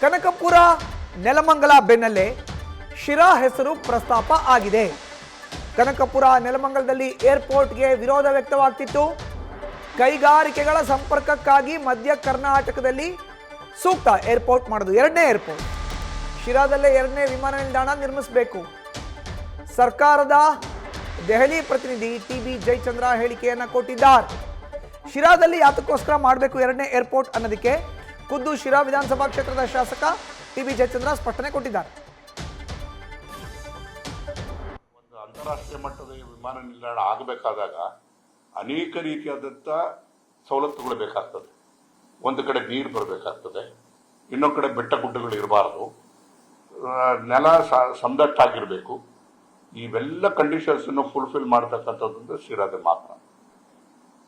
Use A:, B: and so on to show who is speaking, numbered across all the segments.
A: ಕನಕಪುರ ನೆಲಮಂಗಲ ಬೆನ್ನಲ್ಲೇ ಶಿರಾ ಹೆಸರು ಪ್ರಸ್ತಾಪ ಆಗಿದೆ. ಕನಕಪುರ ನೆಲಮಂಗಲದಲ್ಲಿ ಏರ್ಪೋರ್ಟ್ಗೆ ವಿರೋಧ ವ್ಯಕ್ತವಾಗ್ತಿತ್ತು. ಕೈಗಾರಿಕೆಗಳ ಸಂಪರ್ಕಕ್ಕಾಗಿ ಮಧ್ಯ ಕರ್ನಾಟಕದಲ್ಲಿ ಸೂಕ್ತ ಏರ್ಪೋರ್ಟ್ ಮಾಡೋದು, ಎರಡನೇ ಏರ್ಪೋರ್ಟ್ ಶಿರಾದಲ್ಲೇ ಎರಡನೇ ವಿಮಾನ ನಿಲ್ದಾಣ ನಿರ್ಮಿಸಬೇಕು. ಸರ್ಕಾರದ ದೆಹಲಿ ಪ್ರತಿನಿಧಿ ಟಿ.ಬಿ. ಜಯಚಂದ್ರ ಹೇಳಿಕೆಯನ್ನು ಕೊಟ್ಟಿದ್ದಾರೆ. ಶಿರಾದಲ್ಲಿ ಯಾತಕ್ಕೋಸ್ಕರ ಮಾಡಬೇಕು ಎರಡನೇ ಏರ್ಪೋರ್ಟ್ ಅನ್ನೋದಕ್ಕೆ ಖುದ್ದು ಶಿರಾ ವಿಧಾನಸಭಾ ಕ್ಷೇತ್ರದ ಶಾಸಕ ಟಿ.ಬಿ. ಜಯಚಂದ್ರ ಸ್ಪಷ್ಟನೆ ಕೊಟ್ಟಿದ್ದಾರೆ.
B: ಒಂದು ಅಂತಾರಾಷ್ಟ್ರೀಯ ಮಟ್ಟದ ವಿಮಾನ ನಿಲ್ದಾಣ ಆಗಬೇಕಾದಾಗ ಅನೇಕ ರೀತಿಯಾದಂಥ ಸವಲತ್ತುಗಳು ಬೇಕಾಗ್ತದೆ. ಒಂದು ಕಡೆ ನೀರು ಬರಬೇಕಾಗ್ತದೆ, ಇನ್ನೊಂದು ಕಡೆ ಬೆಟ್ಟ ಗುಡ್ಡಗಳು ಇರಬಾರ್ದು, ನೆಲ ಸಮದಟ್ಟಾಗಿರಬೇಕು. ಇವೆಲ್ಲ ಕಂಡೀಷನ್ಸನ್ನು ಫುಲ್ಫಿಲ್ ಮಾಡ್ತಕ್ಕಂಥದ್ದು ಶಿರಾದಲ್ಲಿ ಮಾತ್ರ.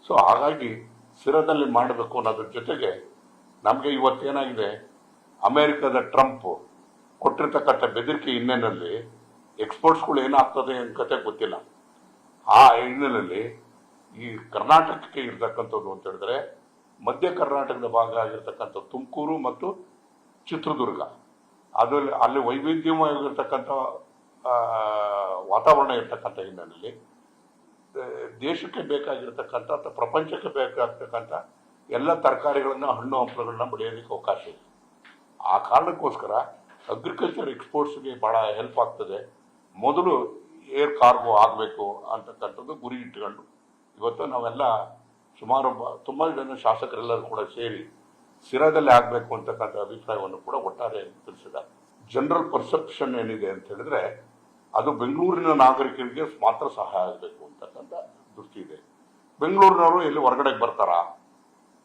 B: ಸೊ ಹಾಗಾಗಿ ಶಿರಾದಲ್ಲಿ ಮಾಡಬೇಕು ಅನ್ನೋದ್ರ ಜೊತೆಗೆ ನಮಗೆ ಇವತ್ತೇನಾಗಿದೆ, ಅಮೇರಿಕದ ಟ್ರಂಪ್ ಕೊಟ್ಟಿರ್ತಕ್ಕಂಥ ಬೆದರಿಕೆ ಹಿನ್ನೆಲೆಯಲ್ಲಿ ಎಕ್ಸ್ಪೋರ್ಟ್ಸ್ಗಳು ಏನಾಗ್ತದೆ ಅಂತ ಕತೆ ಗೊತ್ತಿಲ್ಲ. ಆ ಹಿನ್ನೆಲೆಯಲ್ಲಿ ಈ ಕರ್ನಾಟಕಕ್ಕೆ ಇರ್ತಕ್ಕಂಥದ್ದು ಅಂತ ಹೇಳಿದ್ರೆ ಮಧ್ಯ ಕರ್ನಾಟಕದ ಭಾಗ ಆಗಿರ್ತಕ್ಕಂಥ ತುಮಕೂರು ಮತ್ತು ಚಿತ್ರದುರ್ಗ, ಅದರಲ್ಲಿ ಅಲ್ಲಿ ವೈವಿಧ್ಯಮಯವಾಗಿರ್ತಕ್ಕಂಥ ವಾತಾವರಣ ಇರ್ತಕ್ಕಂಥ ಹಿನ್ನೆಲೆಯಲ್ಲಿ ದೇಶಕ್ಕೆ ಬೇಕಾಗಿರ್ತಕ್ಕಂಥ ಅಥವಾ ಪ್ರಪಂಚಕ್ಕೆ ಬೇಕಾಗಿರ್ತಕ್ಕಂಥ ಎಲ್ಲ ತರಕಾರಿಗಳನ್ನ, ಹಣ್ಣು ಹಂಪಲುಗಳನ್ನ ಬೆಳೆಯೋದಕ್ಕೆ ಅವಕಾಶ ಇದೆ. ಆ ಕಾರಣಕ್ಕೋಸ್ಕರ ಅಗ್ರಿಕಲ್ಚರ್ ಎಕ್ಸ್ಪೋರ್ಟ್ಸ್ಗೆ ಭಾಳ ಹೆಲ್ಪ್ ಆಗ್ತದೆ. ಮೊದಲು ಏರ್ ಕಾರ್ಗೋ ಆಗಬೇಕು ಅಂತಕ್ಕಂಥದ್ದು ಗುರಿ ಇಟ್ಕೊಂಡು ಇವತ್ತು ನಾವೆಲ್ಲ ಸುಮಾರು ತುಂಬ ಜನ ಶಾಸಕರೆಲ್ಲರೂ ಕೂಡ ಸೇರಿ ಶಿರಾದಲ್ಲಿ ಆಗಬೇಕು ಅಂತಕ್ಕಂಥ ಅಭಿಪ್ರಾಯವನ್ನು ಕೂಡ ಒಟ್ಟಾರೆ ತಿಳಿಸಿದ್ದಾರೆ. ಜನರಲ್ ಪರ್ಸೆಪ್ಷನ್ ಏನಿದೆ ಅಂತ ಹೇಳಿದ್ರೆ ಅದು ಬೆಂಗಳೂರಿನ ನಾಗರಿಕರಿಗೆ ಮಾತ್ರ ಸಹಾಯ ಆಗಬೇಕು ಅಂತಕ್ಕಂಥ ದೃಷ್ಟಿ ಇದೆ. ಬೆಂಗಳೂರಿನವರು ಎಲ್ಲಿ ಹೊರಗಡೆಗೆ ಬರ್ತಾರಾ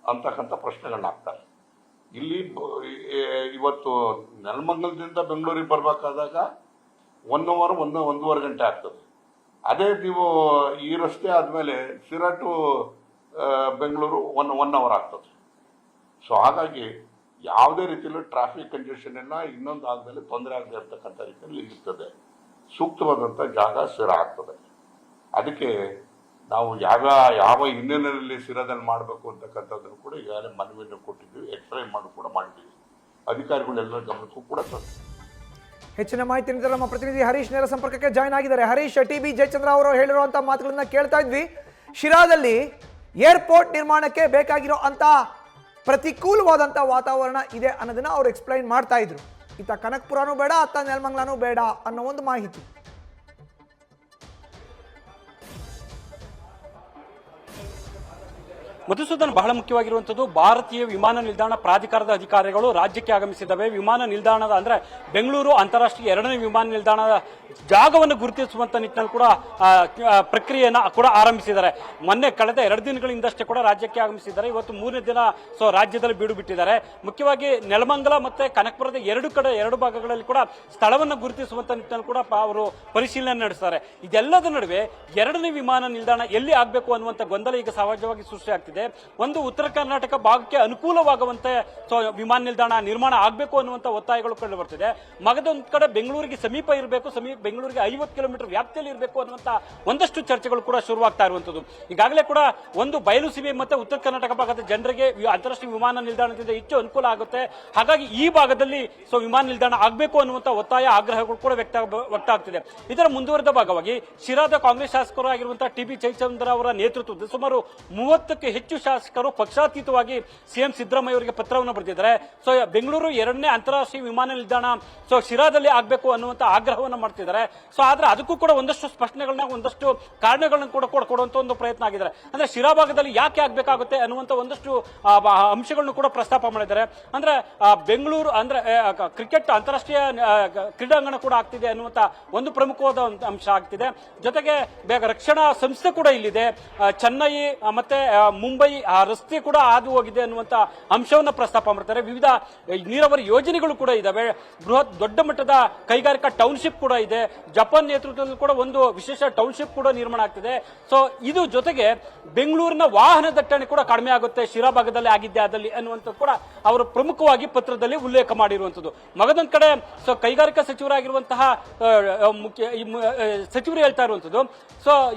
B: ಅಂತಕ್ಕಂಥ ಪ್ರಶ್ನೆಗಳನ್ನ ಹಾಕ್ತಾರೆ. ಇಲ್ಲಿ ಇವತ್ತು ನೆಲಮಂಗಲದಿಂದ ಬೆಂಗಳೂರಿಗೆ ಬರಬೇಕಾದಾಗ 1 ಅವರ್ 1.5 ಗಂಟೆ ಆಗ್ತದೆ. ಅದೇ ನೀವು ಈ ರಸ್ತೆ ಆದಮೇಲೆ ಶಿರಾ ಟು ಬೆಂಗಳೂರು 1 ಅವರ್ ಆಗ್ತದೆ. ಸೊ ಹಾಗಾಗಿ ಯಾವುದೇ ರೀತಿಯಲ್ಲೂ ಟ್ರಾಫಿಕ್ ಕಂಜೆಷನ್ ಇಲ್ಲ, ಇನ್ನೊಂದು ಆದಮೇಲೆ ತೊಂದರೆ ಆಗದೆ ಇರ್ತಕ್ಕಂಥ ರೀತಿಯಲ್ಲಿ ಇರ್ತದೆ. ಸೂಕ್ತವಾದಂಥ ಜಾಗ ಶಿರಾ ಆಗ್ತದೆ. ಅದಕ್ಕೆ ನಾವು ಯಾವ ಹಿನ್ನೆಲೆಯಲ್ಲಿ ಶಿರಾದಲ್ಲಿ ಮಾಡಬೇಕು ಅಂತಕ್ಕಂಥದ್ದನ್ನು ಕೂಡ ಈಗಾಗಲೇ ಮನವಿಯನ್ನು ಕೊಟ್ಟಿದ್ದೀವಿ, ಎಕ್ಸ್ಪ್ಲೈನ್ ಮಾಡಿ ಕೂಡ ಮಾಡಿದ್ದೀವಿ. ಅಧಿಕಾರಿಗಳೆಲ್ಲರ ಗಮನಕ್ಕೂ ಕೂಡ ತಂದು
A: ಹೆಚ್ಚಿನ ಮಾಹಿತಿ ನೀಡಿದರೆ ನಮ್ಮ ಪ್ರತಿನಿಧಿ ಹರೀಶ್ ನೇರ ಸಂಪರ್ಕಕ್ಕೆ ಜಾಯ್ನ್ ಆಗಿದ್ದಾರೆ. ಹರೀಶ್, ಟಿ.ಬಿ. ಜಯಚಂದ್ರ ಅವರು ಹೇಳಿರುವಂತಹ ಮಾತುಗಳನ್ನ ಕೇಳ್ತಾ ಇದ್ವಿ. ಶಿರಾದಲ್ಲಿ ಏರ್ಪೋರ್ಟ್ ನಿರ್ಮಾಣಕ್ಕೆ ಬೇಕಾಗಿರೋ ಅಂತ ಪ್ರತಿಕೂಲವಾದಂಥ ವಾತಾವರಣ ಇದೆ ಅನ್ನೋದನ್ನ ಅವ್ರು ಎಕ್ಸ್ಪ್ಲೈನ್ ಮಾಡ್ತಾ ಇದ್ರು. ಇತ್ತ ಕನಕಪುರನೂ ಬೇಡ, ಅತ್ತ ನೆಲಮಂಗಲನೂ ಬೇಡ ಅನ್ನೋ ಒಂದು ಮಾಹಿತಿ.
C: ಮಧುಸೂದನ್, ಬಹಳ ಮುಖ್ಯವಾಗಿರುವಂಥದ್ದು ಭಾರತೀಯ ವಿಮಾನ ನಿಲ್ದಾಣ ಪ್ರಾಧಿಕಾರದ ಅಧಿಕಾರಿಗಳು ರಾಜ್ಯಕ್ಕೆ ಆಗಮಿಸಿದ್ದಾವೆ. ವಿಮಾನ ನಿಲ್ದಾಣದ ಅಂದ್ರೆ ಬೆಂಗಳೂರು ಅಂತಾರಾಷ್ಟ್ರೀಯ ಎರಡನೇ ವಿಮಾನ ನಿಲ್ದಾಣದ ಜಾಗವನ್ನು ಗುರುತಿಸುವಂತ ನಿಟ್ಟಿನಲ್ಲಿ ಕೂಡ ಪ್ರಕ್ರಿಯೆಯನ್ನ ಕೂಡ ಆರಂಭಿಸಿದ್ದಾರೆ. ಮೊನ್ನೆ ಕಳೆದ 2 ದಿನಗಳಿಂದಷ್ಟೇ ಕೂಡ ರಾಜ್ಯಕ್ಕೆ ಆಗಮಿಸಿದ್ದಾರೆ. ಇವತ್ತು 3ನೇ ದಿನ ರಾಜ್ಯದಲ್ಲಿ ಬೀಡು ಬಿಟ್ಟಿದ್ದಾರೆ. ಮುಖ್ಯವಾಗಿ ನೆಲಮಂಗಲ ಮತ್ತೆ ಕನಕಪುರದ ಎರಡು ಭಾಗಗಳಲ್ಲಿ ಕೂಡ ಸ್ಥಳವನ್ನು ಗುರುತಿಸುವಂತ ನಿಟ್ಟಿನಲ್ಲಿ ಕೂಡ ಅವರು ಪರಿಶೀಲನೆ ನಡೆಸ್ತಾರೆ. ಇದೆಲ್ಲದ ನಡುವೆ ಎರಡನೇ ವಿಮಾನ ನಿಲ್ದಾಣ ಎಲ್ಲಿ ಆಗಬೇಕು ಅನ್ನುವಂಥ ಗೊಂದಲ ಈಗ ಸಹಜವಾಗಿ ಸೃಷ್ಟಿಯಾಗ್ತಿದೆ. ಒಂದು ಉತ್ತರ ಕರ್ನಾಟಕ ಭಾಗಕ್ಕೆ ಅನುಕೂಲವಾಗುವಂತೆ ವಿಮಾನ ನಿಲ್ದಾಣ ನಿರ್ಮಾಣ ಆಗಬೇಕು ಅನ್ನುವಂಥ ಒತ್ತಾಯಗಳು ಕಂಡು ಬರ್ತಿದೆ. ಮಗದೊಂದು ಕಡೆ ಬೆಂಗಳೂರಿಗೆ ಸಮೀಪ ಇರಬೇಕು, ಬೆಂಗಳೂರಿಗೆ 50 ಕಿಲೋಮೀಟರ್ ವ್ಯಾಪ್ತಿಯಲ್ಲಿ ಇರಬೇಕು ಅನ್ನುವಂಥ ಒಂದಷ್ಟು ಚರ್ಚೆಗಳು ಕೂಡ ಶುರುವಾಗ್ತಾ ಇರುವಂತದ್ದು. ಈಗಾಗಲೇ ಕೂಡ ಒಂದು ಬಯಲು ಸೀಮೆ ಮತ್ತೆ ಉತ್ತರ ಕರ್ನಾಟಕ ಭಾಗದ ಜನರಿಗೆ ಅಂತಾರಾಷ್ಟ್ರೀಯ ವಿಮಾನ ನಿಲ್ದಾಣದಿಂದ ಹೆಚ್ಚು ಅನುಕೂಲ ಆಗುತ್ತೆ. ಹಾಗಾಗಿ ಈ ಭಾಗದಲ್ಲಿ ವಿಮಾನ ನಿಲ್ದಾಣ ಆಗಬೇಕು ಅನ್ನುವಂಥ ಒತ್ತಾಯ, ಆಗ್ರಹಗಳು ಕೂಡ ವ್ಯಕ್ತ ಆಗ್ತಿದೆ. ಇದರ ಮುಂದುವರೆದ ಭಾಗವಾಗಿ ಶಿರಾದ ಕಾಂಗ್ರೆಸ್ ಶಾಸಕರು ಆಗಿರುವಂತಹ ಟಿ.ಬಿ. ಜಯಚಂದ್ರ ಅವರ ನೇತೃತ್ವದ ಸುಮಾರು 30ಕ್ಕೂ ಹೆಚ್ಚು ಶಾಸಕರು ಪಕ್ಷಾತೀತವಾಗಿ ಸಿಎಂ ಸಿದ್ದರಾಮಯ್ಯ ಅವರಿಗೆ ಪತ್ರವನ್ನು ಬರೆದಿದ್ದಾರೆ. ಬೆಂಗಳೂರು ಎರಡನೇ ಅಂತಾರಾಷ್ಟ್ರೀಯ ವಿಮಾನ ನಿಲ್ದಾಣ ಶಿರಾದಲ್ಲಿ ಆಗಬೇಕು ಅನ್ನುವಂಥ ಆಗ್ರಹವನ್ನು ಮಾಡ್ತಿದ್ದಾರೆ. ಆದ್ರೆ ಅದಕ್ಕೂ ಕೂಡ ಒಂದಷ್ಟು ಸ್ಪಷ್ಟನೆಗಳನ್ನ, ಒಂದಷ್ಟು ಕಾರಣಗಳನ್ನ ಕೂಡ ಕೊಡುವಂತ ಒಂದು ಪ್ರಯತ್ನ ಆಗಿದ್ದಾರೆ. ಅಂದ್ರೆ ಶಿರಾ ಭಾಗದಲ್ಲಿ ಯಾಕೆ ಆಗ್ಬೇಕಾಗುತ್ತೆ ಅನ್ನುವಂಥ ಒಂದಷ್ಟು ಅಂಶಗಳನ್ನು ಕೂಡ ಪ್ರಸ್ತಾಪ ಮಾಡಿದ್ದಾರೆ. ಅಂದ್ರೆ ಬೆಂಗಳೂರು ಅಂದ್ರೆ ಕ್ರಿಕೆಟ್ ಅಂತಾರಾಷ್ಟ್ರೀಯ ಕ್ರೀಡಾಂಗಣ ಕೂಡ ಆಗ್ತಿದೆ ಅನ್ನುವಂಥ ಒಂದು ಪ್ರಮುಖವಾದ ಅಂಶ ಆಗ್ತಿದೆ. ಜೊತೆಗೆ ರಕ್ಷಣಾ ಸಂಸ್ಥೆ ಕೂಡ ಇಲ್ಲಿದೆ. ಚೆನ್ನೈ ಮತ್ತೆ ಮುಂಬೈ ರಸ್ತೆ ಕೂಡ ಹಾದು ಹೋಗಿದೆ ಅನ್ನುವಂಥ ಅಂಶವನ್ನು ಪ್ರಸ್ತಾಪ ಮಾಡ್ತಾರೆ. ವಿವಿಧ ನೀರಾವರಿ ಯೋಜನೆಗಳು ಕೂಡ ಇದಾವೆ. ದೊಡ್ಡ ಮಟ್ಟದ ಕೈಗಾರಿಕಾ ಟೌನ್ಶಿಪ್ ಕೂಡ ಇದೆ. ಜಪಾನ್ ನೇತೃತ್ವದಲ್ಲಿ ಕೂಡ ಒಂದು ವಿಶೇಷ ಟೌನ್ಶಿಪ್ ಕೂಡ ನಿರ್ಮಾಣ ಆಗ್ತಿದೆ. ಇದು ಜೊತೆಗೆ ಬೆಂಗಳೂರಿನ ವಾಹನ ದಟ್ಟಣೆ ಕೂಡ ಕಡಿಮೆ ಆಗುತ್ತೆ ಶಿರಾ ಭಾಗದಲ್ಲಿ ಆಗಿದ್ದೆ ಆದಲ್ಲಿ ಅನ್ನುವಂಥ ಕೂಡ ಅವರು ಪ್ರಮುಖವಾಗಿ ಪತ್ರದಲ್ಲಿ ಉಲ್ಲೇಖ ಮಾಡಿರುವಂತದ್ದು. ಮಗದೊಂದು ಕಡೆ ಕೈಗಾರಿಕಾ ಸಚಿವರಾಗಿರುವಂತಹ ಸಚಿವರು ಹೇಳ್ತಾ ಇರುವಂತದ್ದು.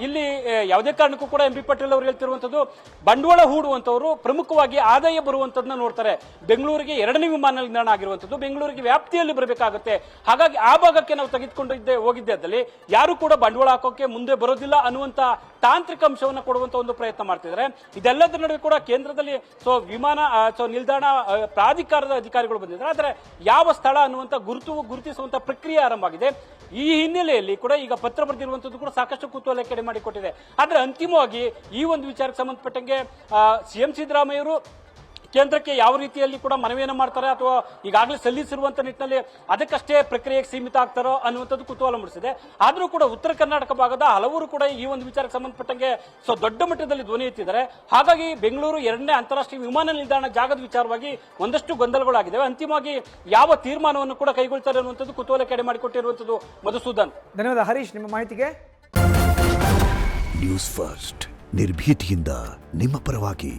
C: ಇಲ್ಲಿ ಯಾವುದೇ ಕಾರಣಕ್ಕೂ ಕೂಡ ಎಂ ಬಿ ಪಾಟೀಲ್ ಅವರು ಹೇಳ್ತಿರುವಂತದ್ದು ಬಂಡವಾಳ ಬಂಡವಾಳ ಹೂಡುವಂತವರು ಪ್ರಮುಖವಾಗಿ ಆದಾಯ ಬರುವಂತದನ್ನ ನೋಡ್ತಾರೆ. ಬೆಂಗಳೂರಿಗೆ 2ನೇ ವಿಮಾನ ನಿಲ್ದಾಣ ಆಗಿರುವಂತದ್ದು ಬೆಂಗಳೂರಿಗೆ ವ್ಯಾಪ್ತಿಯಲ್ಲಿ ಬರಬೇಕಾಗುತ್ತೆ. ಹಾಗಾಗಿ ಆ ಭಾಗಕ್ಕೆ ನಾವು ತೆಗೆದುಕೊಂಡಿದ್ದೆ ಹೋಗಿದ್ದಲ್ಲಿ ಯಾರು ಕೂಡ ಬಂಡವಾಳ ಹಾಕೋಕೆ ಮುಂದೆ ಬರೋದಿಲ್ಲ ಅನ್ನುವಂತ ತಾಂತ್ರಿಕ ಅಂಶವನ್ನು ಕೊಡುವಂತ ಒಂದು ಪ್ರಯತ್ನ ಮಾಡ್ತಿದ್ದಾರೆ. ಇದೆಲ್ಲದರ ನಡುವೆ ಕೂಡ ಕೇಂದ್ರದಲ್ಲಿ ನಿಲ್ದಾಣ ಪ್ರಾಧಿಕಾರದ ಅಧಿಕಾರಿಗಳು ಬಂದಿದ್ದಾರೆ. ಆದರೆ ಯಾವ ಸ್ಥಳ ಅನ್ನುವಂತ ಗುರುತಿಸುವಂತ ಪ್ರಕ್ರಿಯೆ ಆರಂಭ ಆಗಿದೆ. ಈ ಹಿನ್ನೆಲೆಯಲ್ಲಿ ಕೂಡ ಈಗ ಪತ್ರ ಬರೆದಿರುವಂತದ್ದು ಕೂಡ ಸಾಕಷ್ಟು ಕುತೂಹಲ ಕೆಡೆ ಮಾಡಿಕೊಟ್ಟಿದೆ. ಆದ್ರೆ ಅಂತಿಮವಾಗಿ ಈ ಒಂದು ವಿಚಾರಕ್ಕೆ ಸಂಬಂಧಪಟ್ಟಂಗೆ ಸಿಎಂ ಸಿದ್ದರಾಮಯ್ಯವರು ಕೇಂದ್ರಕ್ಕೆ ಯಾವ ರೀತಿಯಲ್ಲಿ ಕೂಡ ಮನವಿಯನ್ನು ಮಾಡ್ತಾರೆ ಅಥವಾ ಈಗಾಗಲೇ ಸಲ್ಲಿಸಿರುವಂತ ನಿಟ್ಟಿನಲ್ಲಿ ಅದಕ್ಕಷ್ಟೇ ಪ್ರಕ್ರಿಯೆಗೆ ಸೀಮಿತ ಆಗ್ತಾರೋ ಅನ್ನುವಂಥದ್ದು ಕುತೂಹಲ ಮೂಡಿಸಿದೆ. ಆದರೂ ಕೂಡ ಉತ್ತರ ಕರ್ನಾಟಕ ಭಾಗದ ಹಲವರು ಕೂಡ ಈ ಒಂದು ವಿಚಾರಕ್ಕೆ ಸಂಬಂಧಪಟ್ಟಂಗೆ ದೊಡ್ಡ ಮಟ್ಟದಲ್ಲಿ ಧ್ವನಿ ಎತ್ತಿದ್ದಾರೆ. ಹಾಗಾಗಿ ಬೆಂಗಳೂರು 2ನೇ ಅಂತಾರಾಷ್ಟ್ರೀಯ ವಿಮಾನ ನಿಲ್ದಾಣ ಜಾಗದ ವಿಚಾರವಾಗಿ ಒಂದಷ್ಟು ಗೊಂದಲಗಳಾಗಿದ್ದಾವೆ. ಅಂತಿಮವಾಗಿ ಯಾವ ತೀರ್ಮಾನವನ್ನು ಕೂಡ ಕೈಗೊಳ್ತಾರೆ ಅನ್ನುವಂಥದ್ದು ಕುತೂಹಲ ಕೆಡೆ ಮಾಡಿಕೊಟ್ಟಿರುವಂಥದ್ದು. ಮಧುಸೂದನ್,
A: ಧನ್ಯವಾದ. ಹರೀಶ್, ನಿಮ್ಮ ಮಾಹಿತಿಗೆ.
D: ನ್ಯೂಸ್ ಫಸ್ಟ್ ನಿರ್ಭೀತಿಯಿಂದ ನಿಮ್ಮ ಪರವಾಗಿ.